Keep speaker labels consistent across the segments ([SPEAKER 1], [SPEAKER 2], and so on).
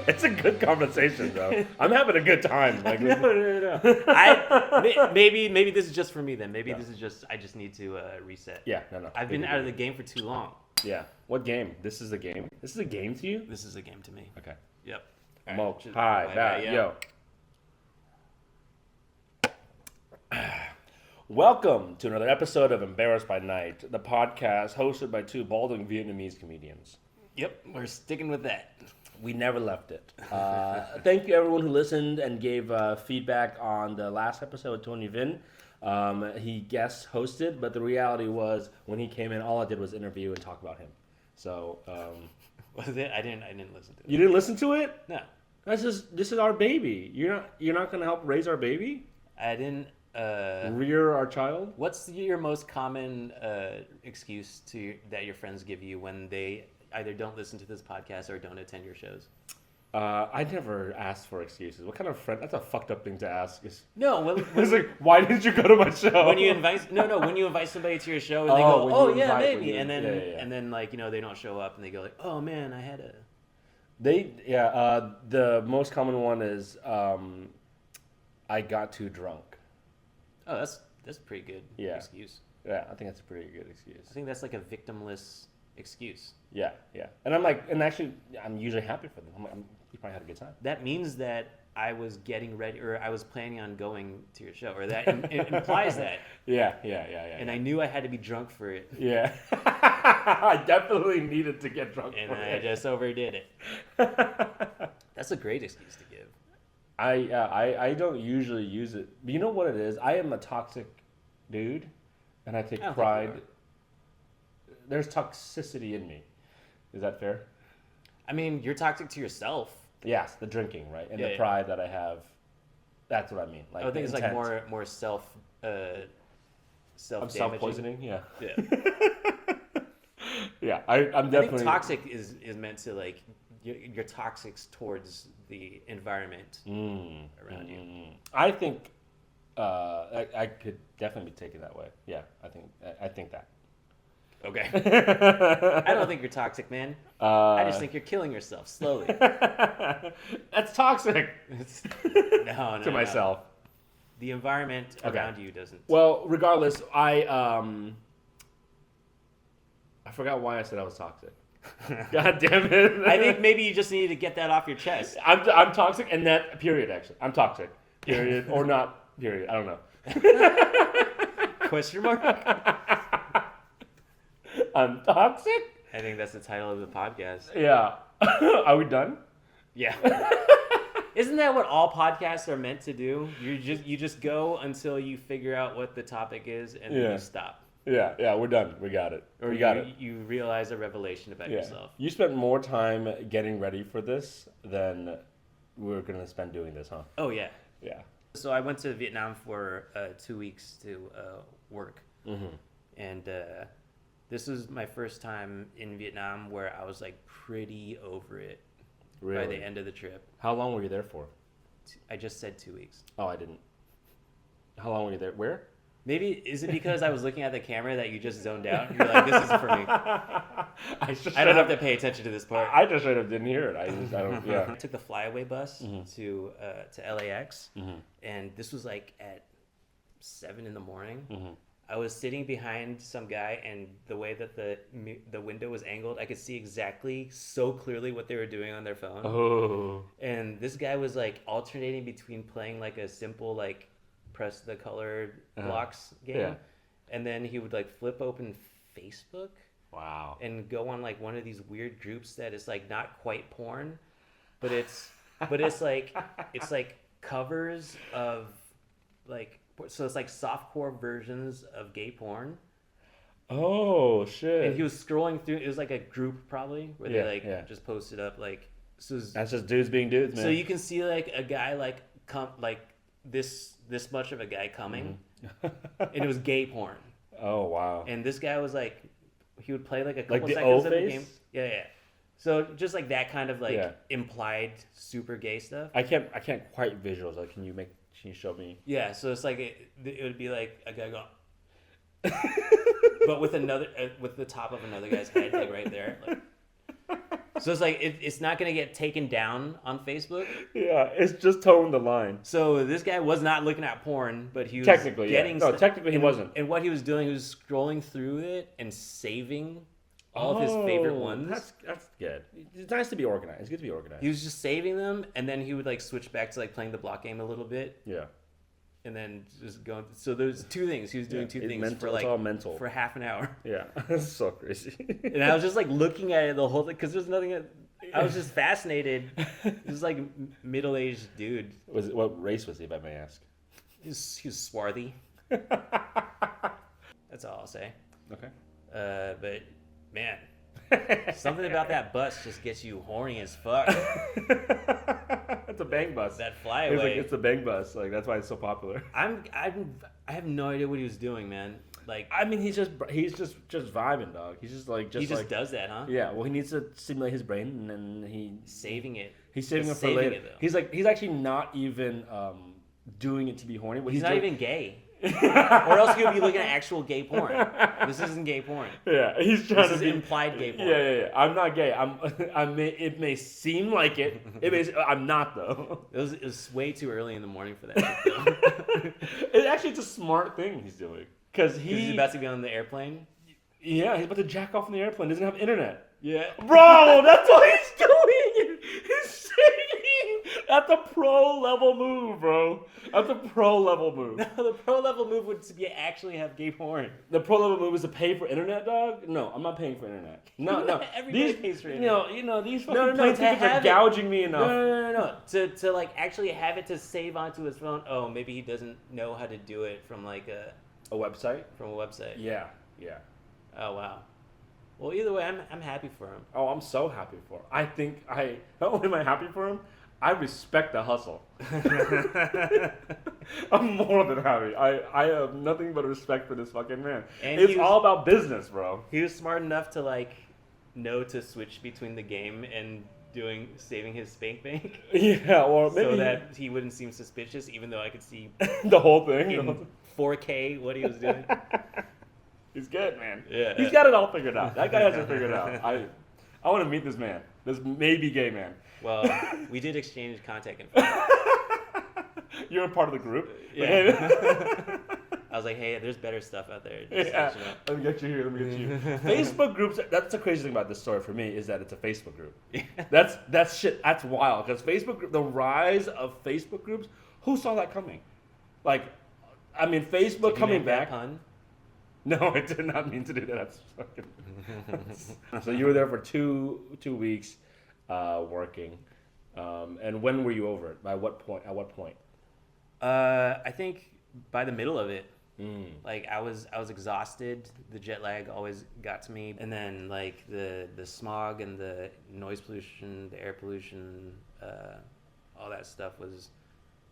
[SPEAKER 1] It's a good conversation, though. I'm having a good time. Like,
[SPEAKER 2] No. Maybe this is just for me then. Maybe this is just I just need to reset.
[SPEAKER 1] Yeah, no.
[SPEAKER 2] I've been out of the game for too long.
[SPEAKER 1] Yeah. What game? This is a game. This is a game to you?
[SPEAKER 2] This is a game to me.
[SPEAKER 1] Okay.
[SPEAKER 2] Yep.
[SPEAKER 1] Mo. Hi. Bad. Yo. Welcome to another episode of Embarrassed by Night, the podcast hosted by two balding Vietnamese comedians.
[SPEAKER 2] Yep, we're sticking with that.
[SPEAKER 1] We never left it. Thank you everyone who listened and gave feedback on the last episode with Tony Vin. He guest hosted, but the reality was when he came in, all I did was interview and talk about him. So
[SPEAKER 2] Was it? I didn't listen to it.
[SPEAKER 1] you didn't listen to it?
[SPEAKER 2] No,
[SPEAKER 1] This is our baby. You're not gonna help raise our baby,
[SPEAKER 2] I didn't.
[SPEAKER 1] rear our child.
[SPEAKER 2] What's your most common excuse that your friends give you when they either don't listen to this podcast or don't attend your shows?
[SPEAKER 1] I never asked for excuses. What kind of friend? That's a fucked up thing to ask.
[SPEAKER 2] No,
[SPEAKER 1] It's like, why didn't you go to my show?
[SPEAKER 2] when you invite when you invite somebody to your show and they go,
[SPEAKER 1] when
[SPEAKER 2] oh
[SPEAKER 1] you
[SPEAKER 2] yeah,
[SPEAKER 1] invite-
[SPEAKER 2] maybe,
[SPEAKER 1] when you-
[SPEAKER 2] and then
[SPEAKER 1] yeah.
[SPEAKER 2] and then like they don't show up and they go like, oh man, I had a.
[SPEAKER 1] The most common one is I got too drunk.
[SPEAKER 2] Oh, that's a pretty good excuse.
[SPEAKER 1] Yeah, I think that's a pretty good excuse.
[SPEAKER 2] I think that's like a victimless excuse.
[SPEAKER 1] Yeah. And I'm like, and actually, I'm usually happy for them. You probably had a good time.
[SPEAKER 2] That means that I was getting ready, or I was planning on going to your show, or that it implies that.
[SPEAKER 1] Yeah.
[SPEAKER 2] And I knew I had to be drunk for it.
[SPEAKER 1] Yeah. I definitely needed to get drunk
[SPEAKER 2] And
[SPEAKER 1] for
[SPEAKER 2] I
[SPEAKER 1] it.
[SPEAKER 2] just overdid it. That's a great excuse to give.
[SPEAKER 1] I don't usually use it. But you know what it is? I am a toxic dude, and I take
[SPEAKER 2] I don't think
[SPEAKER 1] pride.
[SPEAKER 2] you are.
[SPEAKER 1] There's toxicity in me. Is that fair?
[SPEAKER 2] I mean, you're toxic to yourself.
[SPEAKER 1] Yes, the drinking, right, and
[SPEAKER 2] Yeah,
[SPEAKER 1] the
[SPEAKER 2] yeah.
[SPEAKER 1] pride that I have. That's what I mean. Like
[SPEAKER 2] I think it's like
[SPEAKER 1] intent.
[SPEAKER 2] more self
[SPEAKER 1] I'm
[SPEAKER 2] self
[SPEAKER 1] self-poisoning. Yeah.
[SPEAKER 2] Yeah.
[SPEAKER 1] Yeah, I'm
[SPEAKER 2] I
[SPEAKER 1] definitely
[SPEAKER 2] think toxic is meant to like you're toxic towards the environment around you.
[SPEAKER 1] I think I could definitely be taken that way. Yeah, I think that.
[SPEAKER 2] Okay. I don't think you're toxic, man. I just think you're killing yourself slowly.
[SPEAKER 1] That's toxic.
[SPEAKER 2] No,
[SPEAKER 1] To myself.
[SPEAKER 2] The environment around you doesn't.
[SPEAKER 1] Well, regardless, I forgot why I said I was toxic. God damn it!
[SPEAKER 2] I think maybe you just need to get that off your chest.
[SPEAKER 1] I'm toxic, and that period actually. I'm toxic. Period or not period. I don't know.
[SPEAKER 2] Question mark?
[SPEAKER 1] I'm toxic.
[SPEAKER 2] I think that's the title of the podcast.
[SPEAKER 1] Yeah. Are we done?
[SPEAKER 2] Yeah. Isn't that what all podcasts are meant to do? You just go until you figure out what the topic is and then
[SPEAKER 1] Yeah.
[SPEAKER 2] you stop.
[SPEAKER 1] Yeah, we're done. We got it.
[SPEAKER 2] Or
[SPEAKER 1] we got it.
[SPEAKER 2] you realize a revelation about
[SPEAKER 1] Yeah.
[SPEAKER 2] yourself.
[SPEAKER 1] You spent more time getting ready for this than we're gonna spend doing this, huh?
[SPEAKER 2] Oh yeah.
[SPEAKER 1] Yeah.
[SPEAKER 2] So I went to Vietnam for 2 weeks to work.
[SPEAKER 1] Mm-hmm.
[SPEAKER 2] And this was my first time in Vietnam where I was like pretty over it
[SPEAKER 1] Really?
[SPEAKER 2] by the end of the trip.
[SPEAKER 1] How long were you there for?
[SPEAKER 2] I just said 2 weeks.
[SPEAKER 1] Oh, I didn't. How long were you there? Where?
[SPEAKER 2] Maybe, is it because I was looking at the camera that you just zoned out? You're like, this isn't for me. I don't have to pay attention to this part.
[SPEAKER 1] I just straight up didn't hear it. I don't. Yeah.
[SPEAKER 2] I took the flyaway bus to LAX, and this was like at 7 in the morning. I was sitting behind some guy, and the way that the window was angled, I could see exactly so clearly what they were doing on their phone.
[SPEAKER 1] Oh.
[SPEAKER 2] And this guy was like alternating between playing like a simple like press the colored blocks game,
[SPEAKER 1] Yeah.
[SPEAKER 2] and then he would like flip open Facebook
[SPEAKER 1] Wow.
[SPEAKER 2] and go on like one of these weird groups that is like not quite porn, but it's like covers of like, so it's like softcore versions of gay porn.
[SPEAKER 1] Oh shit.
[SPEAKER 2] And he was scrolling through. It was like a group probably where
[SPEAKER 1] Yeah,
[SPEAKER 2] they like
[SPEAKER 1] yeah.
[SPEAKER 2] just posted up like so.
[SPEAKER 1] That's just dudes being dudes, man.
[SPEAKER 2] So you can see like a guy like come like this much of a guy coming, and it was gay porn.
[SPEAKER 1] Oh wow.
[SPEAKER 2] And this guy was like, he would play like a couple
[SPEAKER 1] the
[SPEAKER 2] seconds of the
[SPEAKER 1] O-face?
[SPEAKER 2] game. Yeah. So just like that kind of like
[SPEAKER 1] Yeah.
[SPEAKER 2] implied super gay stuff.
[SPEAKER 1] I can't quite visualize. Like, can you show me?
[SPEAKER 2] Yeah. So it's like it would be like a guy going, but with another with the top of another guy's head like right there. Like, So it's like it's not gonna get taken down on Facebook.
[SPEAKER 1] Yeah, it's just towing the line.
[SPEAKER 2] So this guy was not looking at porn, but he was
[SPEAKER 1] Technically,
[SPEAKER 2] getting
[SPEAKER 1] yeah. No, technically he wasn't.
[SPEAKER 2] And what he was doing, he was scrolling through it and saving all of his favorite ones.
[SPEAKER 1] That's good. It's nice to be organized. It's good to be organized.
[SPEAKER 2] He was just saving them, and then he would like switch back to like playing the block game a little bit,
[SPEAKER 1] Yeah.
[SPEAKER 2] and then just going. So there's two things. He was doing two things
[SPEAKER 1] mental,
[SPEAKER 2] for like
[SPEAKER 1] it's all mental.
[SPEAKER 2] for half an hour,
[SPEAKER 1] Yeah. It's so crazy.
[SPEAKER 2] and I was just like looking at it the whole thing because there's nothing. I was just fascinated. He was like middle-aged dude.
[SPEAKER 1] What race was he, if I may ask?
[SPEAKER 2] He was swarthy. That's all I'll say.
[SPEAKER 1] Okay.
[SPEAKER 2] But man, something about that bus just gets you horny as fuck.
[SPEAKER 1] It's a bang bus.
[SPEAKER 2] That flyaway.
[SPEAKER 1] It's a bang bus. Like that's why it's so popular.
[SPEAKER 2] I have no idea what he was doing, man. Like,
[SPEAKER 1] I mean, he's just vibing, dog. He's just like
[SPEAKER 2] he just does that, huh?
[SPEAKER 1] Yeah. Well, he needs to stimulate his brain, and then he's
[SPEAKER 2] saving it.
[SPEAKER 1] He's saving it
[SPEAKER 2] Just
[SPEAKER 1] for
[SPEAKER 2] saving
[SPEAKER 1] later.
[SPEAKER 2] it, though.
[SPEAKER 1] He's actually not even doing it to be horny. What
[SPEAKER 2] He's not
[SPEAKER 1] doing-
[SPEAKER 2] even gay. Or else he would be looking at actual gay porn. This isn't gay porn.
[SPEAKER 1] Yeah, he's trying
[SPEAKER 2] This
[SPEAKER 1] to
[SPEAKER 2] is
[SPEAKER 1] be
[SPEAKER 2] implied gay porn.
[SPEAKER 1] Yeah. I'm not gay. It may seem like it. I'm not though.
[SPEAKER 2] It was way too early in the morning for that.
[SPEAKER 1] It's a smart thing he's doing because
[SPEAKER 2] He's about to be on the airplane.
[SPEAKER 1] Yeah, he's about to jack off on the airplane. Doesn't have internet.
[SPEAKER 2] Yeah.
[SPEAKER 1] Bro, that's what he's doing. He's saying that's a pro level move, bro. That's a pro level move.
[SPEAKER 2] No, the pro level move would be actually have gay porn.
[SPEAKER 1] The pro level move is to pay for internet, dog. No, I'm not paying for internet. No.
[SPEAKER 2] Everybody pays for internet.
[SPEAKER 1] These fucking
[SPEAKER 2] No,
[SPEAKER 1] plane
[SPEAKER 2] to
[SPEAKER 1] tickets are
[SPEAKER 2] have it-
[SPEAKER 1] gouging me enough.
[SPEAKER 2] No. To like actually have it to save onto his phone. Oh, maybe he doesn't know how to do it from like
[SPEAKER 1] A website?
[SPEAKER 2] a website.
[SPEAKER 1] Yeah.
[SPEAKER 2] Oh wow. Well, either way, I'm happy for him.
[SPEAKER 1] Oh, I'm so happy for him. Not only am I happy for him, I respect the hustle. I'm more than happy. I have nothing but respect for this fucking man.
[SPEAKER 2] And
[SPEAKER 1] It's all about business, bro.
[SPEAKER 2] He was smart enough to like know to switch between the game and saving his spank bank,
[SPEAKER 1] Yeah, or maybe
[SPEAKER 2] so that he wouldn't seem suspicious, even though I could see
[SPEAKER 1] the whole thing.
[SPEAKER 2] in 4K what he was doing.
[SPEAKER 1] He's good, man.
[SPEAKER 2] Yeah.
[SPEAKER 1] He's got it all figured out. That guy has it figured out. I want to meet this man. This maybe gay man.
[SPEAKER 2] Well, we did exchange contact info.
[SPEAKER 1] You're a part of the group.
[SPEAKER 2] Yeah. I was like, hey, there's better stuff out there. Just
[SPEAKER 1] Yeah.
[SPEAKER 2] let you know.
[SPEAKER 1] Let me get you here. Let me get you. Facebook groups. That's the crazy thing about this story for me is that it's a Facebook group.
[SPEAKER 2] Yeah.
[SPEAKER 1] That's shit. That's wild because the rise of Facebook groups. Who saw that coming? Like, I mean, Facebook
[SPEAKER 2] Did you
[SPEAKER 1] coming
[SPEAKER 2] make that
[SPEAKER 1] back.
[SPEAKER 2] pun?
[SPEAKER 1] No, I did not mean to do that. That's fucking. So you were there for two weeks, working, and when were you over it? By what point? At what point?
[SPEAKER 2] I think by the middle of it. Like I was exhausted. The jet lag always got to me, and then like the smog and the noise pollution, the air pollution, all that stuff was,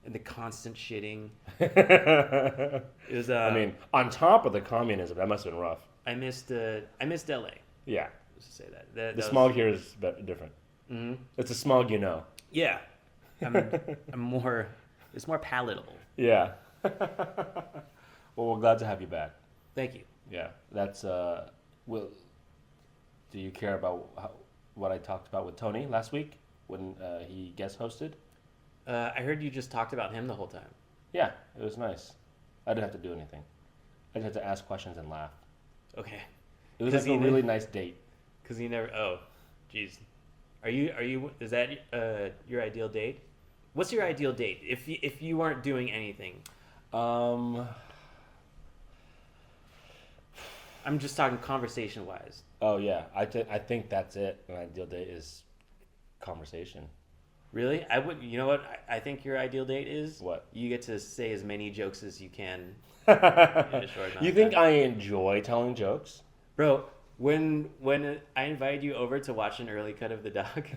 [SPEAKER 2] and the constant shitting. It was.
[SPEAKER 1] I mean, on top of the communism, that must have been rough.
[SPEAKER 2] I missed LA.
[SPEAKER 1] Yeah,
[SPEAKER 2] Just to say that.
[SPEAKER 1] the smog here is different.
[SPEAKER 2] Mm-hmm.
[SPEAKER 1] It's a smog, you know.
[SPEAKER 2] Yeah, I'm more. It's more palatable.
[SPEAKER 1] Yeah. Well, we're glad to have you back.
[SPEAKER 2] Thank you.
[SPEAKER 1] Yeah, that's well. Do you care about what I talked about with Tony last week when he guest hosted?
[SPEAKER 2] I heard you just talked about him the whole time.
[SPEAKER 1] Yeah, it was nice. I didn't have to do anything. I just had to ask questions and laugh.
[SPEAKER 2] Okay.
[SPEAKER 1] It was
[SPEAKER 2] 'Cause
[SPEAKER 1] like a
[SPEAKER 2] he
[SPEAKER 1] really
[SPEAKER 2] did-
[SPEAKER 1] nice date.
[SPEAKER 2] Because he never. Oh, jeez. Are you? Is that your ideal date? What's your ideal date if you weren't doing anything? I'm just talking conversation wise.
[SPEAKER 1] Oh yeah, I think that's it. An ideal date is conversation.
[SPEAKER 2] Really? I would. You know what? I think your ideal date is
[SPEAKER 1] What?
[SPEAKER 2] you get to say as many jokes as you can in a short amount
[SPEAKER 1] You
[SPEAKER 2] of
[SPEAKER 1] think
[SPEAKER 2] time.
[SPEAKER 1] I enjoy telling jokes?
[SPEAKER 2] Bro, when I invited you over to watch an early cut of the doc,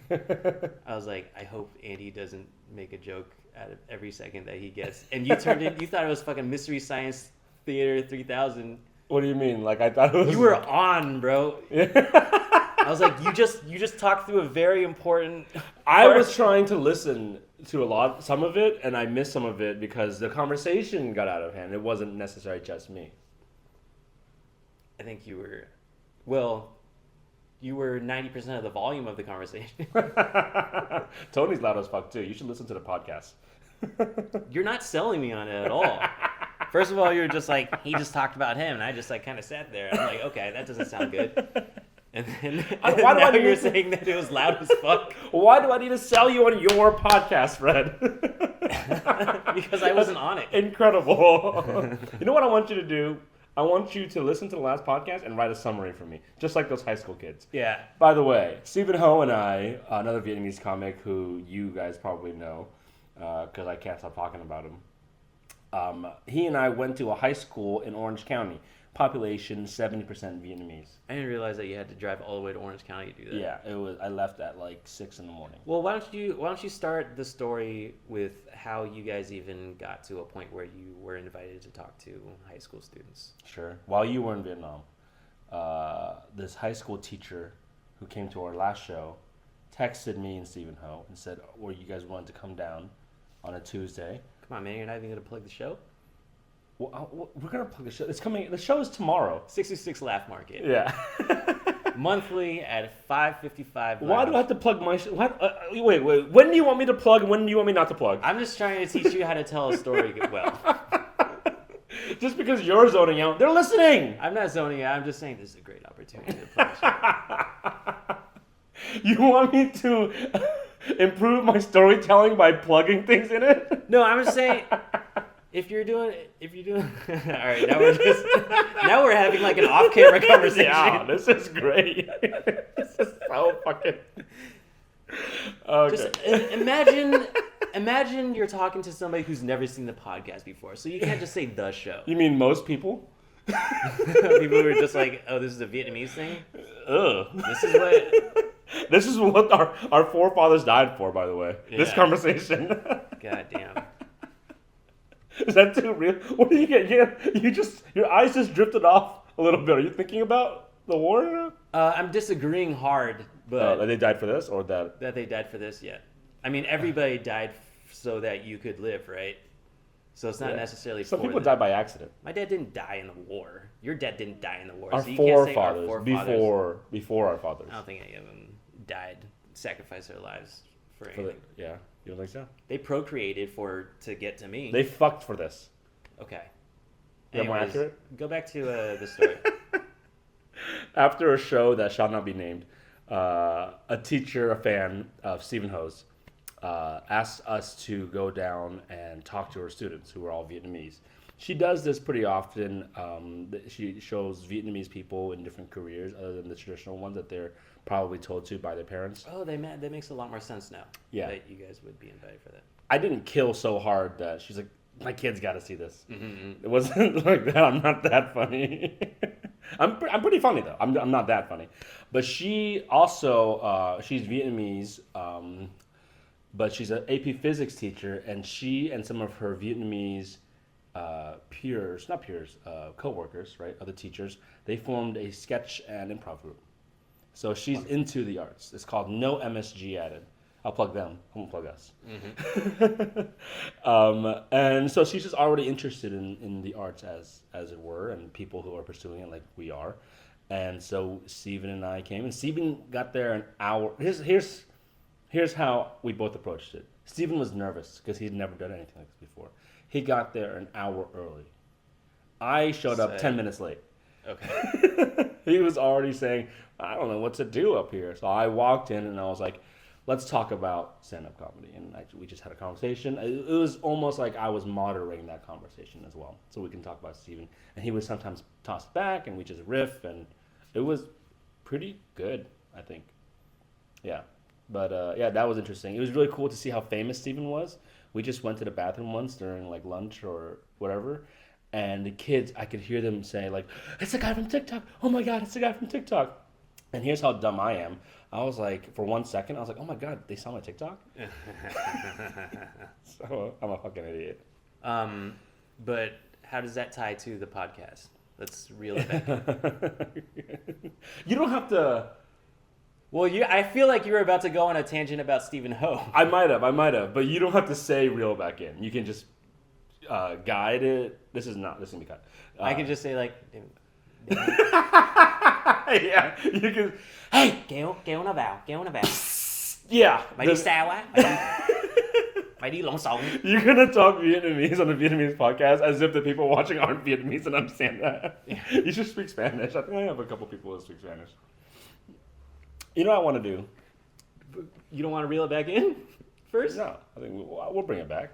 [SPEAKER 2] I was like, I hope Andy doesn't make a joke out of every second that he gets. And you turned it. You thought it was fucking Mystery Science Theater 3000.
[SPEAKER 1] What do you mean? Like I thought it was.
[SPEAKER 2] You were on, bro. I was like, you just talked through a very important.
[SPEAKER 1] I was trying to listen to some of it, and I missed some of it because the conversation got out of hand. It wasn't necessarily just me.
[SPEAKER 2] I think you were. Well, you were 90% of the volume of the conversation.
[SPEAKER 1] Tony's loud as fuck too. You should listen to the podcast.
[SPEAKER 2] You're not selling me on it at all. First of all, you're just like, he just talked about him, and I just like kind of sat there. I'm like, okay, that doesn't sound good. And then
[SPEAKER 1] Why do
[SPEAKER 2] now
[SPEAKER 1] I need
[SPEAKER 2] you're
[SPEAKER 1] to-
[SPEAKER 2] saying that it was loud as fuck.
[SPEAKER 1] Why do I need to sell you on your podcast, Fred?
[SPEAKER 2] Because I wasn't on it.
[SPEAKER 1] Incredible. You know what I want you to do? I want you to listen to the last podcast and write a summary for me, just like those high school kids.
[SPEAKER 2] Yeah.
[SPEAKER 1] By the way, Stephen Ho and I, another Vietnamese comic who you guys probably know, because I can't stop talking about him. He and I went to a high school in Orange County. Population 70% Vietnamese.
[SPEAKER 2] I didn't realize that you had to drive all the way to Orange County to do that.
[SPEAKER 1] Yeah, it was. I left at like 6 a.m.
[SPEAKER 2] Well, why don't you start the story with how you guys even got to a point where you were invited to talk to high school students?
[SPEAKER 1] Sure. While you were in Vietnam, this high school teacher who came to our last show texted me and Stephen Ho and said, "Were you guys wanted to come down on a Tuesday?"
[SPEAKER 2] Come on, man, you're not even gonna plug the show.
[SPEAKER 1] Well, we're gonna plug the show. It's coming. The show is tomorrow.
[SPEAKER 2] 66 Laugh Market.
[SPEAKER 1] Yeah.
[SPEAKER 2] Monthly at 5:55.
[SPEAKER 1] Why do I have to plug my? Wait. When do you want me to plug? And when do you want me not to plug?
[SPEAKER 2] I'm just trying to teach you how to tell a story well.
[SPEAKER 1] Just because you're zoning out, they're listening.
[SPEAKER 2] I'm not zoning out. I'm just saying this is a great opportunity to plug the show.
[SPEAKER 1] You want me to improve my storytelling by plugging things in it?
[SPEAKER 2] No, I'm just saying. If you're doing, all right, now we're having like an off-camera conversation.
[SPEAKER 1] Yeah, this is great. This is so fucking. Okay.
[SPEAKER 2] Just imagine you're talking to somebody who's never seen the podcast before, so you can't just say the show.
[SPEAKER 1] You mean most people?
[SPEAKER 2] People who are just like, oh, this is a Vietnamese thing.
[SPEAKER 1] Ugh.
[SPEAKER 2] This is what.
[SPEAKER 1] This is what our forefathers died for, by the way. This
[SPEAKER 2] Yeah.
[SPEAKER 1] conversation.
[SPEAKER 2] God damn.
[SPEAKER 1] Is that too real? What did you get? Your eyes just drifted off a little bit. Are you thinking about the war now?
[SPEAKER 2] I'm disagreeing hard, but
[SPEAKER 1] That they died for this, or that?
[SPEAKER 2] that they died for this yet. I mean, everybody died so that you could live, right? So it's not
[SPEAKER 1] Yeah.
[SPEAKER 2] necessarily
[SPEAKER 1] Some
[SPEAKER 2] for
[SPEAKER 1] people
[SPEAKER 2] the-
[SPEAKER 1] died by accident.
[SPEAKER 2] My dad didn't die in the war. Your dad didn't die in the war.
[SPEAKER 1] Our
[SPEAKER 2] so you can't say our
[SPEAKER 1] forefathers,
[SPEAKER 2] forefathers.
[SPEAKER 1] before our fathers.
[SPEAKER 2] I don't think any of them died, sacrificed their lives for
[SPEAKER 1] For
[SPEAKER 2] anything.
[SPEAKER 1] yeah, you don't think so?
[SPEAKER 2] They procreated to get to me.
[SPEAKER 1] They fucked for this.
[SPEAKER 2] Okay.
[SPEAKER 1] Is that more
[SPEAKER 2] Anyways,
[SPEAKER 1] accurate?
[SPEAKER 2] Go back to the story.
[SPEAKER 1] After a show that shall not be named, a teacher, a fan of Stephen Ho's, asked us to go down and talk to her students, who are all Vietnamese. She does this pretty often. She shows Vietnamese people in different careers, other than the traditional ones that they're probably told to by their parents.
[SPEAKER 2] Oh, that makes a lot more sense now.
[SPEAKER 1] Yeah.
[SPEAKER 2] That you guys would be invited for that.
[SPEAKER 1] I didn't kill so hard that she's like, my kids got to see this.
[SPEAKER 2] Mm-hmm.
[SPEAKER 1] It wasn't like that. I'm not that funny. I'm pretty funny though. I'm not that funny. But she also she's Vietnamese, but she's an AP Physics teacher, and she and some of her Vietnamese co-workers, right, other teachers, they formed a sketch and improv group. So she's into the arts. It's called No MSG Added. I'll plug them. I won't plug us.
[SPEAKER 2] Mm-hmm.
[SPEAKER 1] And so she's just already interested in the arts as it were, and people who are pursuing it like we are. And so Steven and I came, and Steven got there an hour. Here's how we both approached it. Steven was nervous because he'd never done anything like this before. He got there an hour early. I showed up 10 minutes late.
[SPEAKER 2] Okay.
[SPEAKER 1] He was already saying, I don't know what to do up here. So I walked in and I was like, let's talk about stand-up comedy. And we just had a conversation. It was almost like I was moderating that conversation as well. So we can talk about Steven. And he would sometimes toss back and we just riff. And it was pretty good, I think. Yeah. But yeah, that was interesting. It was really cool to see how famous Steven was. We just went to the bathroom once during like lunch or whatever. And the kids, I could hear them say like, it's the guy from TikTok. Oh my God, it's the guy from TikTok. And here's how dumb I am. I was like, for 1 second, I was like, oh my God, they saw my TikTok? So I'm a fucking idiot.
[SPEAKER 2] But how does that tie to the podcast? Let's reel it back.
[SPEAKER 1] You don't have to.
[SPEAKER 2] Well, I feel like you were about to go on a tangent about Stephen Ho.
[SPEAKER 1] I might have, but you don't have to say reel back in. You can just guide it. This is gonna be cut.
[SPEAKER 2] I can just say like,
[SPEAKER 1] Yeah, you can. Hey,
[SPEAKER 2] kéo nó vào.
[SPEAKER 1] yeah.
[SPEAKER 2] Mày đi sao á? Mày đi lộn xộn.
[SPEAKER 1] You're gonna talk Vietnamese on the Vietnamese podcast as if the people watching aren't Vietnamese and understand that.
[SPEAKER 2] Yeah.
[SPEAKER 1] You should speak Spanish. I think I have a couple people who speak Spanish. You know what I want to do?
[SPEAKER 2] You don't want to reel it back in first?
[SPEAKER 1] No, I think we'll bring it back.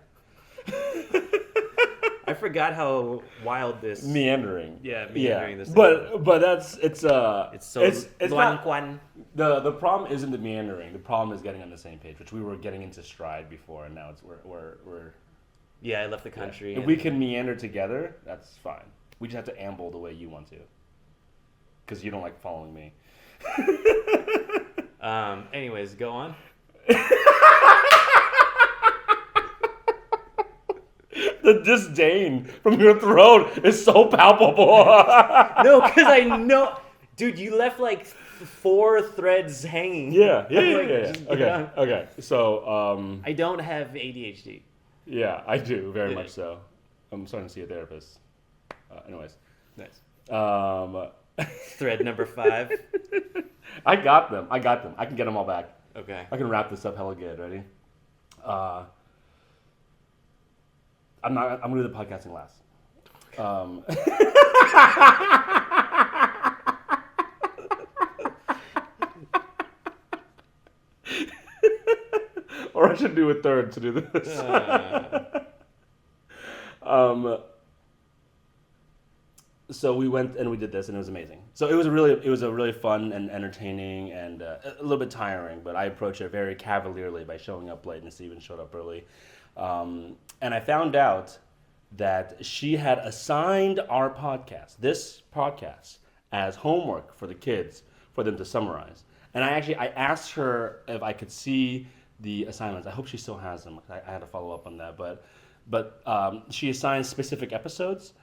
[SPEAKER 2] I forgot how wild this
[SPEAKER 1] Meandering.
[SPEAKER 2] meandering this.
[SPEAKER 1] But it's
[SPEAKER 2] It's so
[SPEAKER 1] it's
[SPEAKER 2] luan
[SPEAKER 1] not,
[SPEAKER 2] quan.
[SPEAKER 1] the problem isn't the meandering. The problem is getting on the same page, which we were getting into stride before, and now it's we're
[SPEAKER 2] Yeah, I left the country.
[SPEAKER 1] If we can meander together, that's fine. We just have to amble the way you want to, because you don't like following me.
[SPEAKER 2] Anyways, go on.
[SPEAKER 1] The disdain from your throat is so palpable.
[SPEAKER 2] No, because I know, dude. You left like 4 threads hanging.
[SPEAKER 1] Yeah.
[SPEAKER 2] Just get on.
[SPEAKER 1] Okay. So,
[SPEAKER 2] I don't have ADHD.
[SPEAKER 1] yeah, I do very
[SPEAKER 2] Yeah.
[SPEAKER 1] much so. I'm starting to see a therapist. Anyways,
[SPEAKER 2] Nice.
[SPEAKER 1] um,
[SPEAKER 2] Thread number 5.
[SPEAKER 1] I got them. I can get them all back.
[SPEAKER 2] Okay.
[SPEAKER 1] I can wrap this up hella good. Ready? I'm gonna do the podcasting last. Or I should do a third to do this. So we went and we did this, and it was amazing. So it was a really fun and entertaining and a little bit tiring, but I approached it very cavalierly by showing up late, and Steven showed up early. And I found out that she had assigned this podcast, as homework for the kids for them to summarize. And I asked her if I could see the assignments. I hope she still has them. I had to follow up on that, but she assigned specific episodes.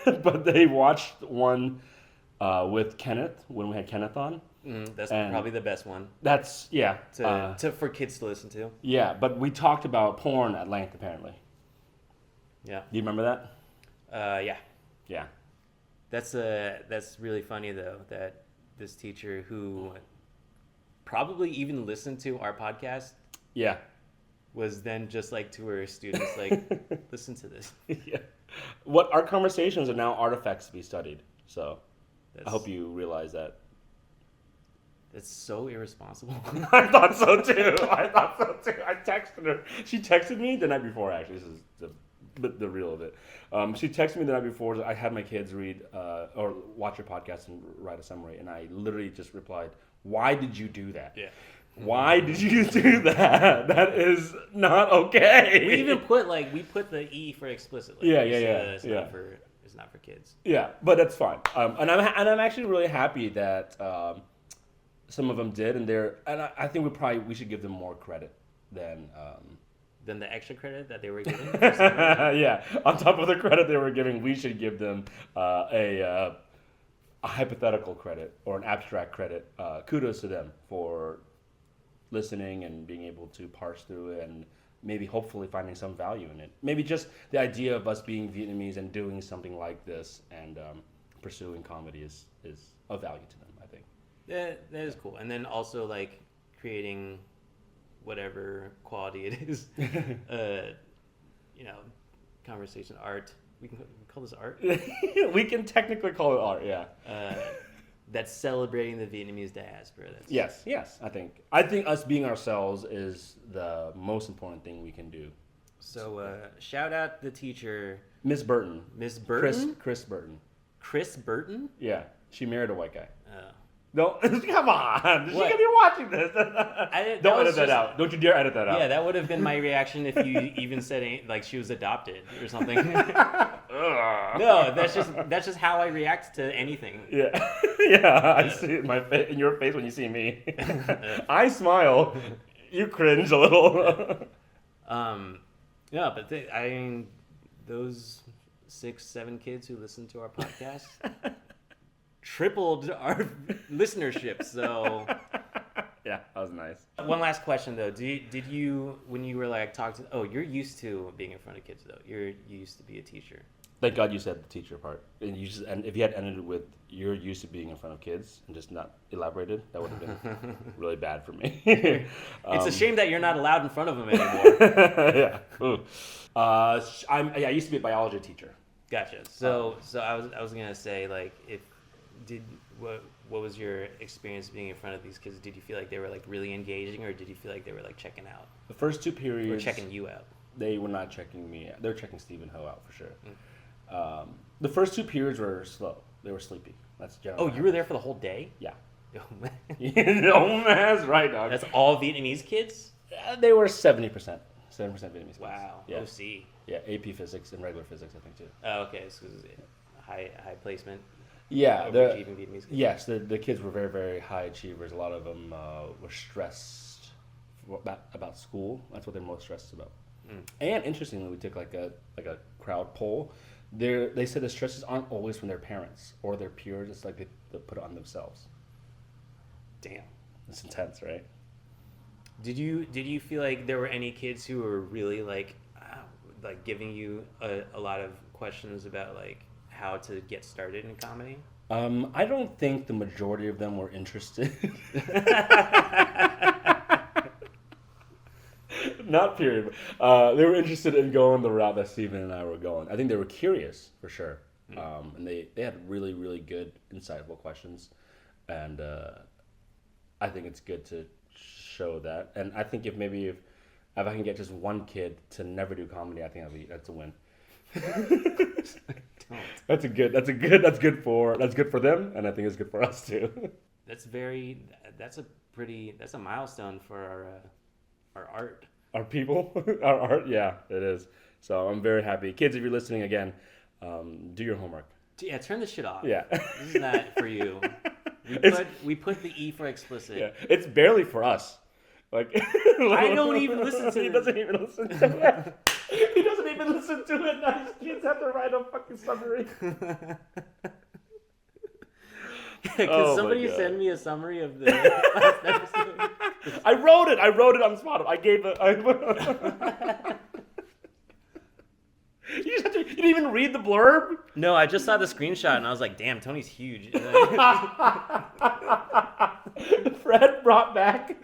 [SPEAKER 1] But they watched one with Kenneth when we had Kenneth on.
[SPEAKER 2] That's probably the best one.
[SPEAKER 1] That's
[SPEAKER 2] For kids to listen to.
[SPEAKER 1] Yeah, but we talked about porn at length apparently.
[SPEAKER 2] Yeah.
[SPEAKER 1] Do you remember that?
[SPEAKER 2] Yeah.
[SPEAKER 1] Yeah.
[SPEAKER 2] That's really funny though, that this teacher who probably even listened to our podcast
[SPEAKER 1] Yeah.
[SPEAKER 2] was then just like to her students like, listen to this.
[SPEAKER 1] Yeah. What our conversations are now artifacts to be studied. So
[SPEAKER 2] That's,
[SPEAKER 1] I hope you realize that.
[SPEAKER 2] That's so irresponsible.
[SPEAKER 1] I thought so too. I texted her. She texted me the night before. Actually, this is the real of it. She texted me the night before. I had my kids read or watch your podcast and write a summary, and I literally just replied, "Why did you do that?
[SPEAKER 2] Yeah.
[SPEAKER 1] Why did you do that? That is not okay."
[SPEAKER 2] We even put the E for explicitly.
[SPEAKER 1] Yeah.
[SPEAKER 2] It's not for kids.
[SPEAKER 1] Yeah, but that's fine. And I'm actually really happy that some of them did, and I think we should give them more credit than
[SPEAKER 2] the extra credit that they were giving.
[SPEAKER 1] yeah. On top of the credit they were giving, we should give them a hypothetical credit or an abstract credit. Kudos to them for listening and being able to parse through it and maybe hopefully finding some value in it. Maybe just the idea of us being Vietnamese and doing something like this and pursuing comedy is of value to them, I think.
[SPEAKER 2] That is cool. And then also like creating whatever quality it is, conversation art. We can call this art.
[SPEAKER 1] We can technically call it art, yeah.
[SPEAKER 2] That's celebrating the Vietnamese diaspora.
[SPEAKER 1] Yes. I think us being ourselves is the most important thing we can do.
[SPEAKER 2] So shout out the teacher,
[SPEAKER 1] Miss Burton.
[SPEAKER 2] Miss Burton.
[SPEAKER 1] Chris Burton.
[SPEAKER 2] Chris Burton.
[SPEAKER 1] Yeah, she married a white guy.
[SPEAKER 2] Oh.
[SPEAKER 1] No, come on. She's
[SPEAKER 2] What?
[SPEAKER 1] gonna be watching this. Don't edit that out. Don't you dare edit that out.
[SPEAKER 2] Yeah, that would have been my reaction if you even said like she was adopted or something. No, that's just how I react to anything.
[SPEAKER 1] Yeah, yeah. I see it in your face when you see me. I smile. You cringe a little.
[SPEAKER 2] Yeah, but those 6-7 kids who listen to our podcast tripled our listenership. So
[SPEAKER 1] yeah, that was nice.
[SPEAKER 2] One last question though: did you when you were like you're used to being in front of kids though? You used to be a teacher.
[SPEAKER 1] Thank God you said the teacher part. And if you had ended with you're used to being in front of kids and just not elaborated, that would have been really bad for me.
[SPEAKER 2] It's a shame that you're not allowed in front of them anymore.
[SPEAKER 1] Yeah. Ooh. I used to be a biology teacher.
[SPEAKER 2] Gotcha. So I was gonna say, like, what was your experience being in front of these kids? Did you feel like they were like really engaging, or did you feel like they were like checking out
[SPEAKER 1] The first 2 periods,
[SPEAKER 2] or checking you out?
[SPEAKER 1] they were not checking me out. They were checking Stephen Ho out for sure. The first 2 periods were slow. They were sleepy. That's generally.
[SPEAKER 2] Oh, you were there for the whole day?
[SPEAKER 1] Yeah.
[SPEAKER 2] Oh, man.
[SPEAKER 1] No, man, that's right, dog.
[SPEAKER 2] That's all Vietnamese kids?
[SPEAKER 1] They were 70%. 70% Vietnamese kids.
[SPEAKER 2] Wow.
[SPEAKER 1] Yeah.
[SPEAKER 2] OC.
[SPEAKER 1] Yeah, AP physics and regular physics, I think, too.
[SPEAKER 2] Oh, okay. So it was high placement.
[SPEAKER 1] Yeah.
[SPEAKER 2] Overachieving Vietnamese kids.
[SPEAKER 1] Yes, the kids were very, very high achievers. A lot of them were stressed about school. That's what they're most stressed about. And interestingly, we took like a crowd poll. They said the stresses aren't always from their parents or their peers. It's like they put it on themselves.
[SPEAKER 2] Damn.
[SPEAKER 1] It's intense, right?
[SPEAKER 2] Did you feel like there were any kids who were really like giving you a lot of questions about like how to get started in comedy?
[SPEAKER 1] I don't think the majority of them were interested. Not period. They were interested in going the route that Steven and I were going. I think they were curious for sure, and they had really, really good, insightful questions, and I think it's good to show that. And I think if I can get just one kid to never do comedy, I think that's a win. That's good for them, and I think it's good for us too.
[SPEAKER 2] That's a milestone for our art.
[SPEAKER 1] Our people, our art, yeah, it is. So I'm very happy. Kids, if you're listening again, do your homework.
[SPEAKER 2] Yeah, turn this shit off.
[SPEAKER 1] Yeah.
[SPEAKER 2] This is not for you. We put the E for explicit.
[SPEAKER 1] Yeah, it's barely for us. Like
[SPEAKER 2] I don't even listen to it.
[SPEAKER 1] He doesn't even listen to it. He doesn't even listen to it. Now his kids have to write a fucking summary.
[SPEAKER 2] Can somebody send me a summary of the last episode?
[SPEAKER 1] I wrote it on the spot. I gave it. You didn't even read the blurb?
[SPEAKER 2] No, I just saw the screenshot and I was like, damn, Tony's huge.
[SPEAKER 1] Fred brought back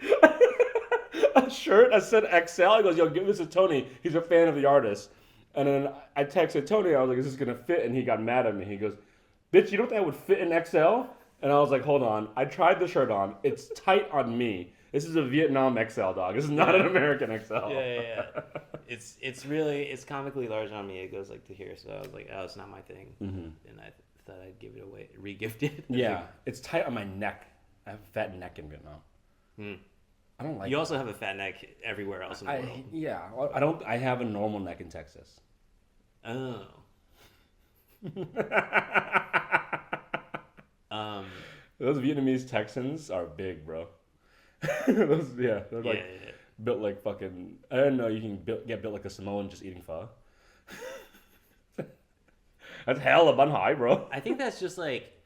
[SPEAKER 1] a shirt that said XL. He goes, yo, give this to Tony. He's a fan of the artist. And then I texted Tony. I was like, is this going to fit? And he got mad at me. He goes, bitch, you don't think I would fit in XL? And I was like, hold on. I tried the shirt on. It's tight on me. This is a Vietnam XL, dog. This is not an American XL.
[SPEAKER 2] Yeah. It's comically large on me. It goes like to here. So I was like, oh, it's not my thing. Mm-hmm. And I thought I'd give it away, re-gift it.
[SPEAKER 1] Yeah, it's tight on my neck. I have a fat neck in Vietnam. I don't like.
[SPEAKER 2] You also have a fat neck everywhere else in the world.
[SPEAKER 1] Yeah, I don't. I have a normal neck in Texas.
[SPEAKER 2] Oh.
[SPEAKER 1] Those Vietnamese Texans are big, bro. They're like built like fucking. I didn't know you can get built like a Samoan just eating pho. That's hella bun high, bro.
[SPEAKER 2] I think that's just like,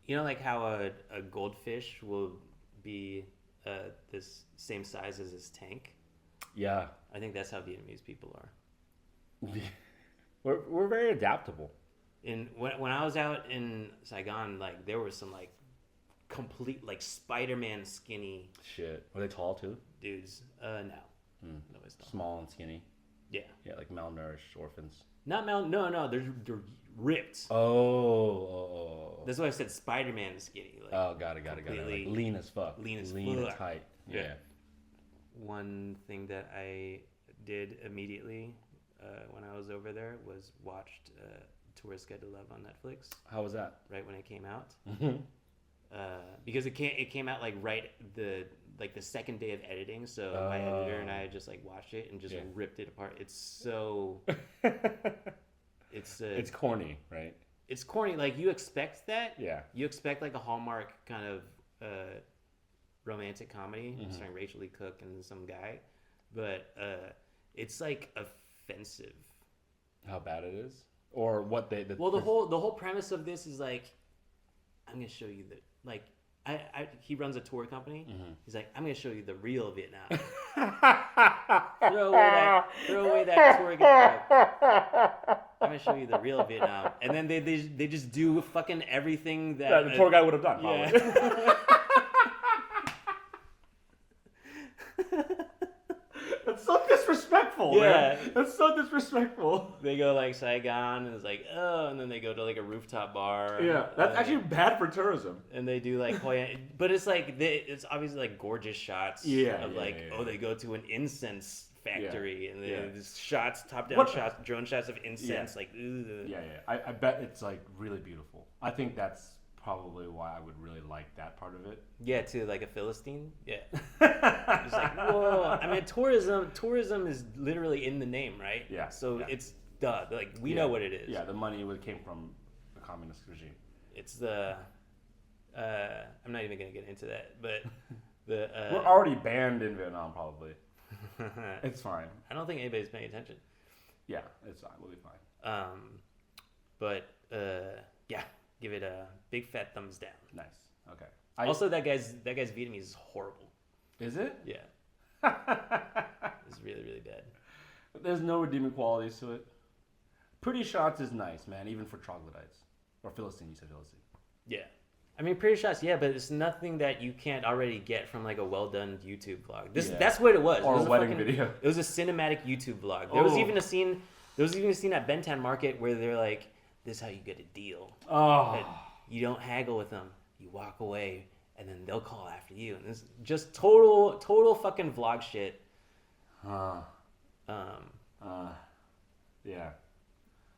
[SPEAKER 2] you know, like how a goldfish will be this same size as his tank.
[SPEAKER 1] Yeah,
[SPEAKER 2] I think that's how Vietnamese people are.
[SPEAKER 1] We're very adaptable.
[SPEAKER 2] And when I was out in Saigon, like there was some like complete like Spider-Man skinny
[SPEAKER 1] shit. Were they tall too?
[SPEAKER 2] Dudes. No. Nobody's tall.
[SPEAKER 1] Small and skinny.
[SPEAKER 2] Yeah.
[SPEAKER 1] Yeah, like malnourished orphans.
[SPEAKER 2] No, they're ripped.
[SPEAKER 1] Oh.
[SPEAKER 2] That's why I said Spider-Man skinny. Like,
[SPEAKER 1] oh, got it. Like lean as fuck.
[SPEAKER 2] Lean
[SPEAKER 1] and tight. Yeah.
[SPEAKER 2] One thing that I did immediately when I was over there was watched Tourist Guide to Love on Netflix.
[SPEAKER 1] How was that?
[SPEAKER 2] Right when it came out. Because it came out like the second day of editing, so my editor and I just like watched it and just ripped it apart. It's so
[SPEAKER 1] it's corny, right?
[SPEAKER 2] It's corny. Like you expect that.
[SPEAKER 1] Yeah.
[SPEAKER 2] You expect like a Hallmark kind of romantic comedy starring Rachel Lee Cook and some guy, but it's like offensive.
[SPEAKER 1] How bad it is, or what they.
[SPEAKER 2] The whole premise of this is like, I'm gonna show you that like. He runs a tour company. Mm-hmm. He's like, I'm going to show you the real Vietnam. throw away that tour guide. I'm going gonna show you the real Vietnam, and then they just do fucking everything that
[SPEAKER 1] That the tour guide would have done. Probably.
[SPEAKER 2] Yeah.
[SPEAKER 1] That's so disrespectful, man. That's so disrespectful.
[SPEAKER 2] They go like Saigon, and it's like, oh, and then they go to like a rooftop bar.
[SPEAKER 1] Yeah, that's actually bad for tourism.
[SPEAKER 2] And they do like Hoi An, but it's like it's obviously like gorgeous shots. Oh, they go to an incense factory, and then just shots, top down shots, drone shots of incense. Like, ugh.
[SPEAKER 1] Yeah. I bet it's like really beautiful. I think that's probably why I would really like that part of it.
[SPEAKER 2] Yeah, to like a Philistine. Yeah. It's like, whoa. I mean, tourism is literally in the name, right?
[SPEAKER 1] Yeah.
[SPEAKER 2] So it's duh. Like we know what it is.
[SPEAKER 1] Yeah, the money came from the communist regime.
[SPEAKER 2] It's the. I'm not even gonna get into that, but the.
[SPEAKER 1] We're already banned in Vietnam, probably. It's fine.
[SPEAKER 2] I don't think anybody's paying attention.
[SPEAKER 1] Yeah, it's fine. We'll be fine.
[SPEAKER 2] But yeah, give it a big fat thumbs down.
[SPEAKER 1] Nice. Okay.
[SPEAKER 2] Also, that guy's Vietnamese is horrible.
[SPEAKER 1] Is it?
[SPEAKER 2] Yeah. It's really, really bad.
[SPEAKER 1] There's no redeeming qualities to it. Pretty Shots is nice, man, even for troglodytes. Or Philistine, you said Philistine.
[SPEAKER 2] Yeah. I mean, Pretty Shots, yeah, but it's nothing that you can't already get from like a well-done YouTube vlog. That's what it was.
[SPEAKER 1] Or
[SPEAKER 2] it was
[SPEAKER 1] a wedding video.
[SPEAKER 2] It was a cinematic YouTube vlog. There was even a scene at Benton Market where they're like, this is how you get a deal.
[SPEAKER 1] Oh.
[SPEAKER 2] And you don't haggle with them. You walk away, and then they'll call after you. And it's just total fucking vlog shit.
[SPEAKER 1] Yeah.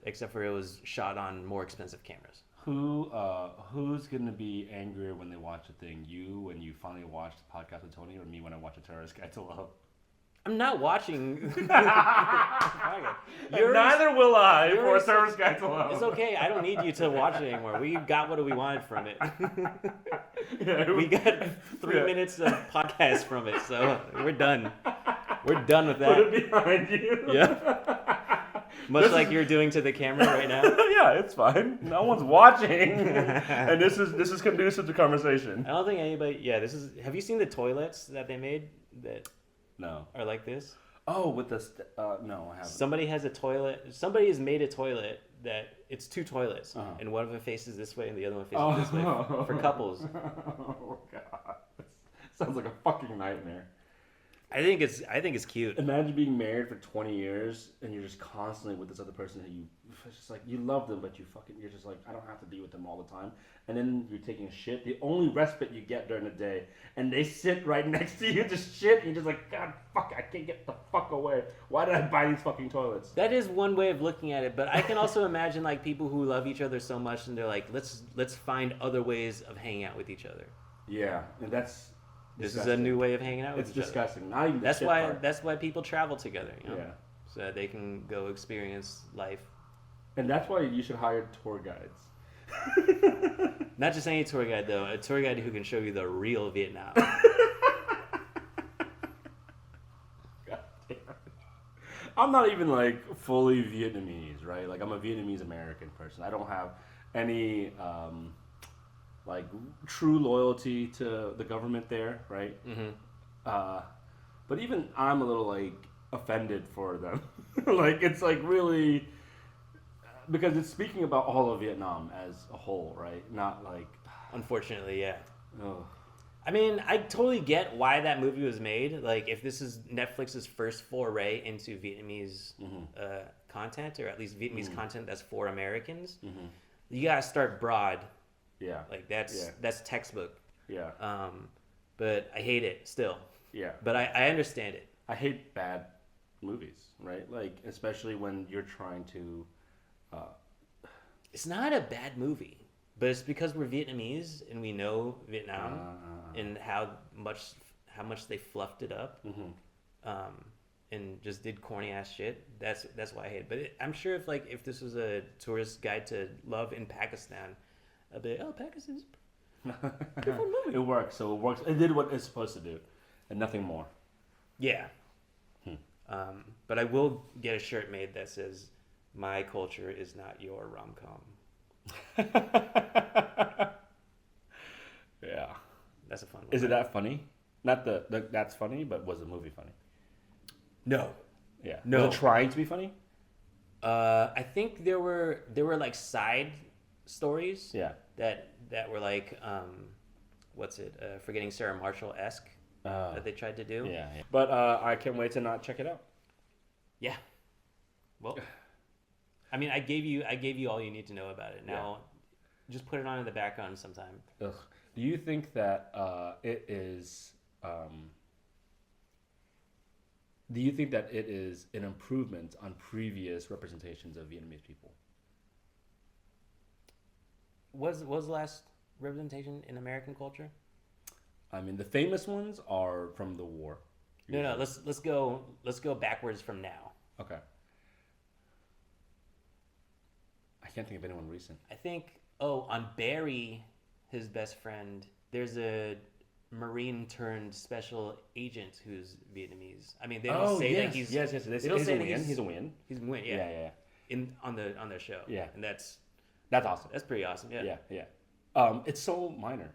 [SPEAKER 2] Except for it was shot on more expensive cameras.
[SPEAKER 1] Who's gonna be angrier when they watch a thing? You when you finally watch the podcast with Tony, or me when I watch a Terrorist Guide to Love?
[SPEAKER 2] I'm not watching.
[SPEAKER 1] Neither will I for a Terrorist Guide to Love.
[SPEAKER 2] It's okay. I don't need you to watch it anymore. We got what we wanted from it. We got 3 minutes of podcast from it, so we're done. We're done with that.
[SPEAKER 1] Put it behind you.
[SPEAKER 2] Yeah. Much like you're doing to the camera right now.
[SPEAKER 1] Yeah, it's fine. No one's watching, and this is conducive to conversation.
[SPEAKER 2] I don't think anybody. Yeah, this is. Have you seen the toilets that they made that?
[SPEAKER 1] No.
[SPEAKER 2] Are like this?
[SPEAKER 1] Oh, with the no, I haven't.
[SPEAKER 2] Somebody has a toilet. Somebody has made a toilet that it's two toilets, and one of them faces this way and the other one faces this way for couples.
[SPEAKER 1] Oh God, sounds like a fucking nightmare.
[SPEAKER 2] I think it's cute.
[SPEAKER 1] Imagine being married for 20 years and you're just constantly with this other person that it's just like you love them, but you're just like, I don't have to be with them all the time. And then you're taking a shit, the only respite you get during the day, and they sit right next to you to shit, and you're just like, God, fuck, I can't get the fuck away. Why did I buy these fucking toilets?
[SPEAKER 2] That is one way of looking at it, but I can also imagine like people who love each other so much and they're like, let's find other ways of hanging out with each other.
[SPEAKER 1] Yeah, and that's.
[SPEAKER 2] This is a new way of hanging out with each
[SPEAKER 1] disgusting.
[SPEAKER 2] other.
[SPEAKER 1] Not even
[SPEAKER 2] that's why part. That's why people travel together, you know?
[SPEAKER 1] Yeah.
[SPEAKER 2] So that they can go experience life.
[SPEAKER 1] And that's why you should hire tour guides.
[SPEAKER 2] Not just any tour guide though, a tour guide who can show you the real Vietnam.
[SPEAKER 1] God damn it. I'm not even like fully Vietnamese, right? Like I'm a Vietnamese American person. I don't have any like true loyalty to the government there, right? Mm-hmm. But even I'm a little like offended for them. Like it's like really because it's speaking about all of Vietnam as a whole, right? Not like
[SPEAKER 2] unfortunately, yeah.
[SPEAKER 1] Oh.
[SPEAKER 2] I mean, I totally get why that movie was made. Like, if this is Netflix's first foray into Vietnamese content, or at least Vietnamese content that's for Americans, you gotta start broad.
[SPEAKER 1] Yeah.
[SPEAKER 2] Like that's textbook.
[SPEAKER 1] Yeah.
[SPEAKER 2] But I hate it still.
[SPEAKER 1] Yeah.
[SPEAKER 2] But I understand it.
[SPEAKER 1] I hate bad movies, right? Like especially when you're trying to.
[SPEAKER 2] It's not a bad movie, but it's because we're Vietnamese and we know Vietnam and how much they fluffed it up, and just did corny ass shit. That's why I hate it. But I'm sure if this was a tourist guide to love in Pakistan. A bit. Oh, Pakistan's a good movie.
[SPEAKER 1] It works. So it works. It did what it's supposed to do, and nothing more.
[SPEAKER 2] Yeah. But I will get a shirt made that says, "My culture is not your rom-com."
[SPEAKER 1] Yeah.
[SPEAKER 2] That's a fun one.
[SPEAKER 1] Is it that funny? Not that's funny, but was the movie funny?
[SPEAKER 2] No.
[SPEAKER 1] Yeah.
[SPEAKER 2] No.
[SPEAKER 1] Was it trying to be funny?
[SPEAKER 2] I think there were like side stories.
[SPEAKER 1] Yeah.
[SPEAKER 2] That were like what's it? Forgetting Sarah Marshall-esque that they tried to do.
[SPEAKER 1] Yeah. But I can't wait to not check it out.
[SPEAKER 2] Yeah. Well, I mean, I gave you all you need to know about it. Now, just put it on in the background sometime.
[SPEAKER 1] Ugh. Do you think that it is? Do you think that it is an improvement on previous representations of Vietnamese people?
[SPEAKER 2] Was the last representation in American culture?
[SPEAKER 1] I mean, the famous ones are from the war.
[SPEAKER 2] No. Let's go backwards from now.
[SPEAKER 1] Okay. I can't think of anyone recent.
[SPEAKER 2] I think on Barry, his best friend, there's a Marine turned special agent who's Vietnamese. I mean, they don't say that he's
[SPEAKER 1] yes.
[SPEAKER 2] They don't say that
[SPEAKER 1] He's a win.
[SPEAKER 2] He's a win.
[SPEAKER 1] Yeah.
[SPEAKER 2] On their show.
[SPEAKER 1] Yeah.
[SPEAKER 2] And that's
[SPEAKER 1] awesome.
[SPEAKER 2] That's pretty awesome. Yeah.
[SPEAKER 1] Yeah. It's so minor.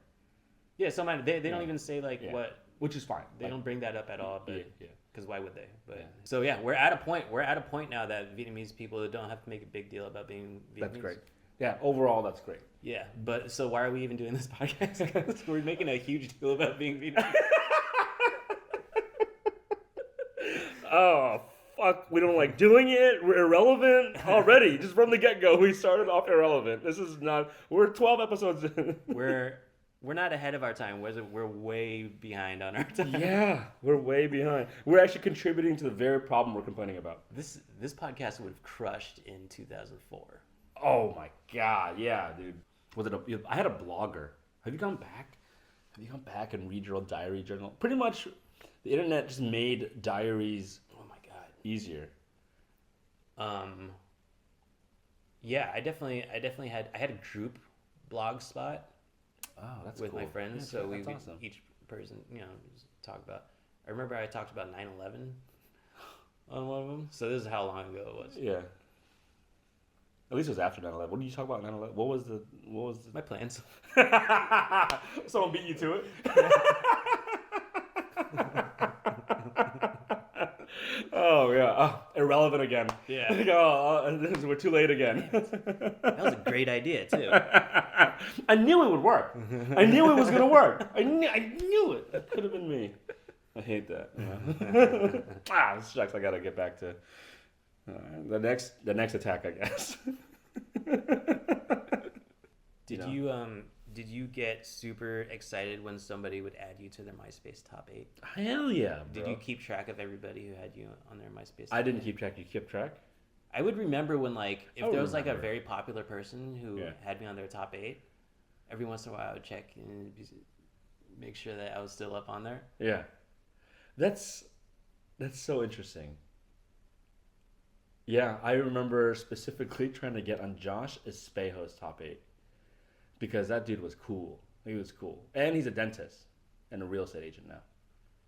[SPEAKER 2] Yeah. So they don't even say like what,
[SPEAKER 1] which is fine.
[SPEAKER 2] They don't bring that up at all. But
[SPEAKER 1] yeah.
[SPEAKER 2] Because why would they? But so we're at a point now that Vietnamese people don't have to make a big deal about being Vietnamese.
[SPEAKER 1] That's great. Yeah, overall that's great.
[SPEAKER 2] Yeah, but so why are we even doing this podcast? Because we're making a huge deal about being Vietnamese.
[SPEAKER 1] Oh, fuck, we don't like doing it. We're irrelevant already. Just from the get-go, we started off irrelevant. This is not. We're 12 episodes in.
[SPEAKER 2] We're not ahead of our time. We're way behind on our time.
[SPEAKER 1] Yeah, we're way behind. We're actually contributing to the very problem we're complaining about.
[SPEAKER 2] This podcast would have crushed in 2004.
[SPEAKER 1] Oh my god, yeah, dude. I had a blogger. Have you gone back? Have you gone back and read your old diary journal? Pretty much, the internet just made diaries.
[SPEAKER 2] Oh my god,
[SPEAKER 1] easier.
[SPEAKER 2] Yeah, I definitely had a group blog spot.
[SPEAKER 1] Oh, that's
[SPEAKER 2] with
[SPEAKER 1] cool.
[SPEAKER 2] my friends,
[SPEAKER 1] Yeah,
[SPEAKER 2] so we would
[SPEAKER 1] awesome.
[SPEAKER 2] each person, just talk about. I remember I talked about 9/11 on one of them. So this is how long ago it was.
[SPEAKER 1] Yeah. At least it was after 9/11. What did you talk about 9/11? What was the
[SPEAKER 2] My plans.
[SPEAKER 1] Someone beat you to it? Oh, yeah. Oh, irrelevant again.
[SPEAKER 2] Yeah.
[SPEAKER 1] We're too late again.
[SPEAKER 2] That was a great idea, too.
[SPEAKER 1] I knew it would work. I knew it was going to work. I knew it. That could have been me. I hate that. Yeah. Shucks, I got to get back to the next attack, I guess.
[SPEAKER 2] Did you get super excited when somebody would add you to their MySpace top 8?
[SPEAKER 1] Hell yeah, bro.
[SPEAKER 2] Did you keep track of everybody who had you on their MySpace top
[SPEAKER 1] I didn't
[SPEAKER 2] 8?
[SPEAKER 1] keep track. You kept track?
[SPEAKER 2] I would remember when, like, if there was like a
[SPEAKER 1] remember.
[SPEAKER 2] very popular person who had me on their top 8, every once in a while I would check and make sure that I was still up on there.
[SPEAKER 1] Yeah. That's so interesting. Yeah, I remember specifically trying to get on Josh Espejo's top 8 because that dude was cool. He was cool. And he's a dentist and a real estate agent now.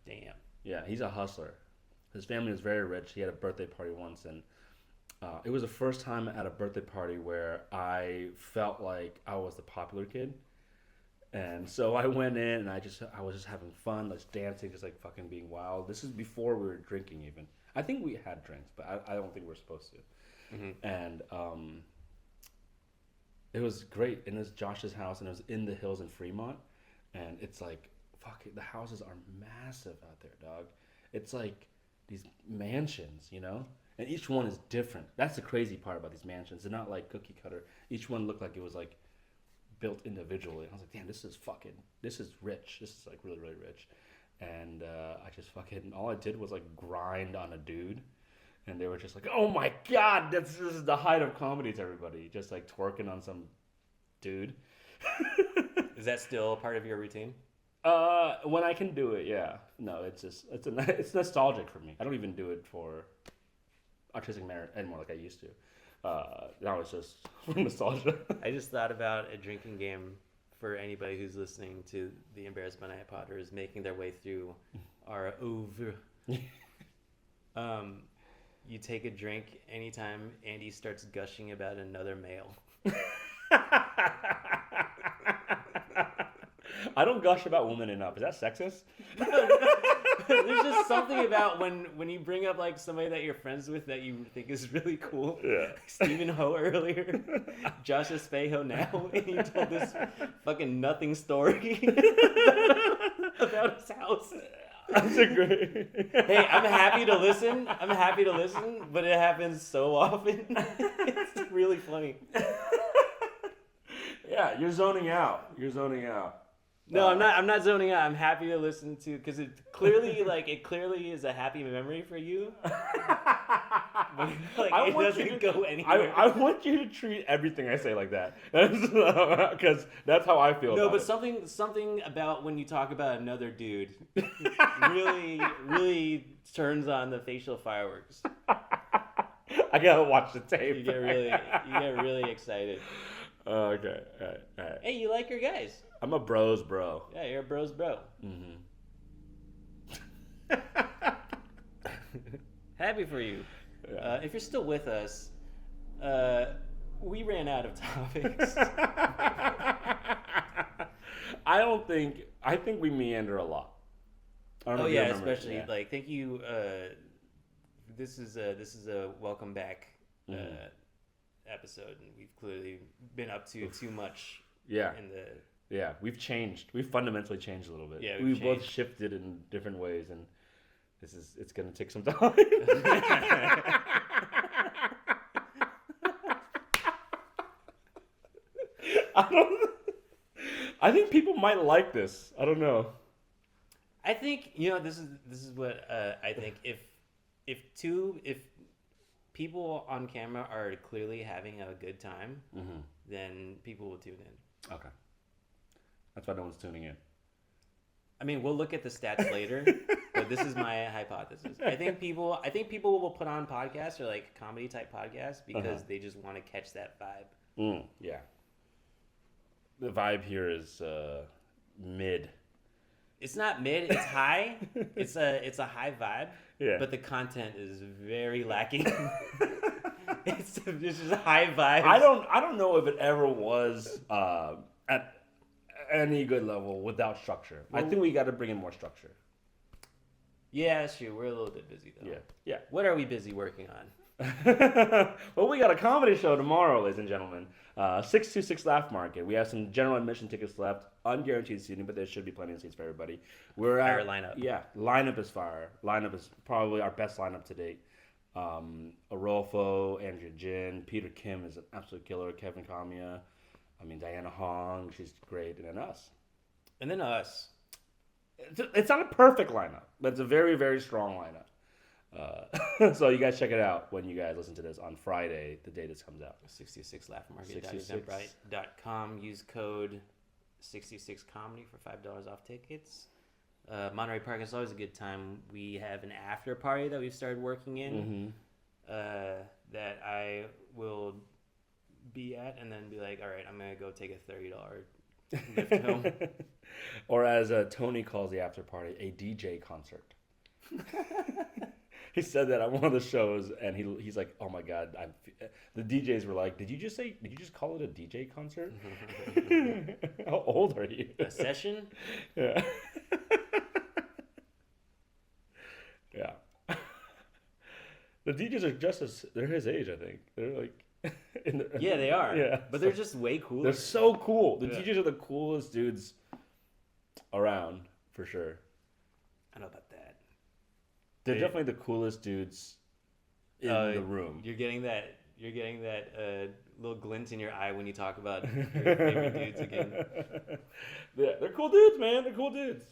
[SPEAKER 2] Damn.
[SPEAKER 1] Yeah, he's a hustler. His family was very rich. He had a birthday party once, and it was the first time at a birthday party where I felt like I was the popular kid. And so I went in and I was just having fun, just dancing, just like fucking being wild. This is before we were drinking even. I think we had drinks, but I don't think we were supposed to. Mm-hmm. And it was great. And it was Josh's house, and it was in the hills in Fremont. And it's like, fuck it, the houses are massive out there, dog. It's like these mansions, And each one is different. That's the crazy part about these mansions. They're not like cookie cutter. Each one looked like it was like built individually. I was like, damn, this is rich. This is like really, really rich. And I just all I did was like grind on a dude. And they were just like, oh my God, this is the height of comedy to everybody. Just like twerking on some dude.
[SPEAKER 2] Is that still part of your routine?
[SPEAKER 1] When I can do it, yeah. No, it's nostalgic for me. I don't even do it for artistic merit anymore like I used to. Now it's just nostalgia.
[SPEAKER 2] I just thought about a drinking game for anybody who's listening to the Embarrassed by Night Potters making their way through our oeuvre. You take a drink anytime Andy starts gushing about another male.
[SPEAKER 1] I don't gush about women enough. Is that sexist?
[SPEAKER 2] There's just something about when you bring up like somebody that you're friends with that you think is really cool.
[SPEAKER 1] Yeah.
[SPEAKER 2] Stephen Ho earlier, Josh Espejo now, and you told this fucking nothing story about his house.
[SPEAKER 1] That's a great.
[SPEAKER 2] Hey, I'm happy to listen. But it happens so often. It's really funny.
[SPEAKER 1] Yeah, you're zoning out.
[SPEAKER 2] No, I'm not zoning out. I'm happy to listen to because it clearly is a happy memory for you. But like it doesn't go anywhere.
[SPEAKER 1] I want you to treat everything I say like that, because that's how I feel.
[SPEAKER 2] No,
[SPEAKER 1] about
[SPEAKER 2] but
[SPEAKER 1] it.
[SPEAKER 2] something about when you talk about another dude really turns on the facial fireworks.
[SPEAKER 1] I gotta watch the tape.
[SPEAKER 2] You get really excited.
[SPEAKER 1] Okay, all right.
[SPEAKER 2] Hey, you like your guys?
[SPEAKER 1] I'm a bros bro.
[SPEAKER 2] Yeah, you're a bros bro.
[SPEAKER 1] Mm-hmm.
[SPEAKER 2] Happy for you.
[SPEAKER 1] Yeah.
[SPEAKER 2] If you're still with us, we ran out of topics.
[SPEAKER 1] I think we meander a lot. I don't know
[SPEAKER 2] Oh
[SPEAKER 1] if you
[SPEAKER 2] yeah,
[SPEAKER 1] remember.
[SPEAKER 2] especially
[SPEAKER 1] Yeah.
[SPEAKER 2] like thank you. This is a welcome back episode, and we've clearly been up to too much.
[SPEAKER 1] Yeah.
[SPEAKER 2] In the
[SPEAKER 1] Yeah, we've changed. We've fundamentally changed a little bit.
[SPEAKER 2] Yeah,
[SPEAKER 1] we
[SPEAKER 2] we've
[SPEAKER 1] both
[SPEAKER 2] changed.
[SPEAKER 1] shifted in different ways, and it's gonna take some time. I think people might like this. I don't know.
[SPEAKER 2] I think this is what I think if people on camera are clearly having a good time, then people will tune in.
[SPEAKER 1] Okay. That's why no one's tuning in.
[SPEAKER 2] I mean, we'll look at the stats later, but this is my hypothesis. I think people will put on podcasts or like comedy type podcasts because they just want to catch that vibe.
[SPEAKER 1] Yeah. The vibe here is mid.
[SPEAKER 2] It's not mid, it's high. It's a high vibe.
[SPEAKER 1] Yeah.
[SPEAKER 2] But the content is very lacking. it's just high vibes.
[SPEAKER 1] I don't know if it ever was at any good level without structure. I think we got to bring in more structure.
[SPEAKER 2] Yeah, that's true. We're a little bit busy though.
[SPEAKER 1] Yeah.
[SPEAKER 2] What are we busy working on?
[SPEAKER 1] Well, we got a comedy show tomorrow, ladies and gentlemen. 626 Laugh Market. We have some general admission tickets left, unguaranteed seating, but there should be plenty of seats for everybody. We're
[SPEAKER 2] Fire
[SPEAKER 1] at
[SPEAKER 2] lineup.
[SPEAKER 1] Yeah, lineup is fire. Lineup is probably our best lineup to date. Arolfo, Andrea Jin, Peter Kim is an absolute killer. Kevin Kamiya, Diana Hong, she's great, and then us.
[SPEAKER 2] And then us.
[SPEAKER 1] It's not a perfect lineup, but it's a very, very strong lineup. So you guys check it out when you guys listen to this on Friday, the day this comes out.
[SPEAKER 2] 66laughmarket.eventbrite.com. Use code 66comedy for $5 off tickets. Monterey Park is always a good time. We have an after party that we've started working in that I will be at and then be like, all right, I'm going to go take a $30 lift home.
[SPEAKER 1] Or as Tony calls the after party, a DJ concert. He said that on one of the shows, and he's like, "Oh my god!" The DJs were like, Did you just call it a DJ concert?" How old are you?
[SPEAKER 2] A session?
[SPEAKER 1] Yeah. Yeah. The DJs are they're his age, I think. They're like,
[SPEAKER 2] yeah, they are.
[SPEAKER 1] Yeah,
[SPEAKER 2] but they're just way cooler.
[SPEAKER 1] They're so cool. The DJs are the coolest dudes around, for sure.
[SPEAKER 2] I don't know about that.
[SPEAKER 1] They're definitely the coolest dudes in the room.
[SPEAKER 2] You're getting that little glint in your eye when you talk about your favorite dudes again.
[SPEAKER 1] Yeah, they're cool dudes, man. They're cool dudes.